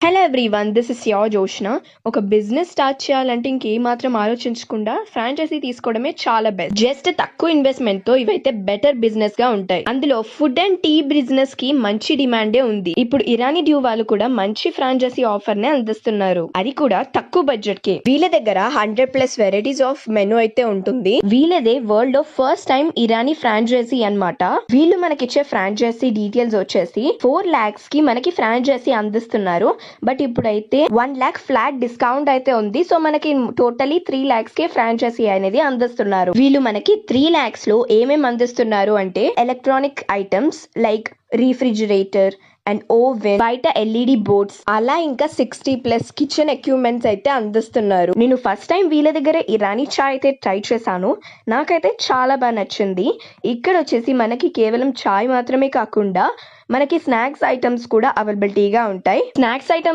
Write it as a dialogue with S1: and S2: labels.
S1: Hello everyone, this is your Joshna. ఒక business start చేయాలంటే ఇంకేమాత్రం ఆలోచించకుండా ఫ్రాంచైజీ తీసుకోవడమే చాలా బెస్ట్. జస్ట్ తక్కువ ఇన్వెస్ట్మెంట్ తో ఇవైతే బెటర్ బిజినెస్ గా ఉంటాయి. అందులో ఫుడ్ అండ్ టీ బిజినెస్ కి మంచి డిమాండే ఉంది. ఇప్పుడు ఇరానీ డ్యూ వాళ్ళు కూడా మంచి ఫ్రాంచైజీ ఆఫర్ నే అందిస్తున్నారు, అది కూడా తక్కువ బడ్జెట్ కి. వీళ్ళ దగ్గర 100+ వెరైటీస్ ఆఫ్ మెనూ అయితే ఉంటుంది. వీళ్ళదే వరల్డ్ లో ఫస్ట్ టైం ఇరానీ ఫ్రాంచైజీ అన్నమాట. వీళ్ళు మనకిచ్చే ఫ్రాంచైజీ డీటెయిల్స్ వచ్చేసి 4 lakhs కి మనకి ఫ్రాంచైజీ అందిస్తున్నారు. బట్ ఇప్పుడైతే 1 lakh ఫ్లాట్ డిస్కౌంట్ అయితే ఉంది. సో మనకి టోటలీ 3 lakhs కే ఫ్రాంచైజీ అనేది అందిస్తున్నారు. వీళ్ళు మనకి 3 lakhs లో ఏమేమి అందిస్తున్నారు అంటే electronic items like refrigerator and oven, బయట LED బోర్డ్స్, అలా ఇంకా 60+ కిచెన్ ఎక్విప్మెంట్స్ అయితే అందిస్తున్నారు. నేను ఫస్ట్ టైం వీళ్ళ దగ్గర ఇరానీ చాయ్ అయితే ట్రై చేశాను. నాకైతే చాలా బాగా నచ్చింది. ఇక్కడ వచ్చేసి మనకి కేవలం చాయ్ మాత్రమే కాకుండా మనకి స్నాక్స్ ఐటమ్స్ కూడా అవైలబిలిటీగా ఉంటాయి. Snacks items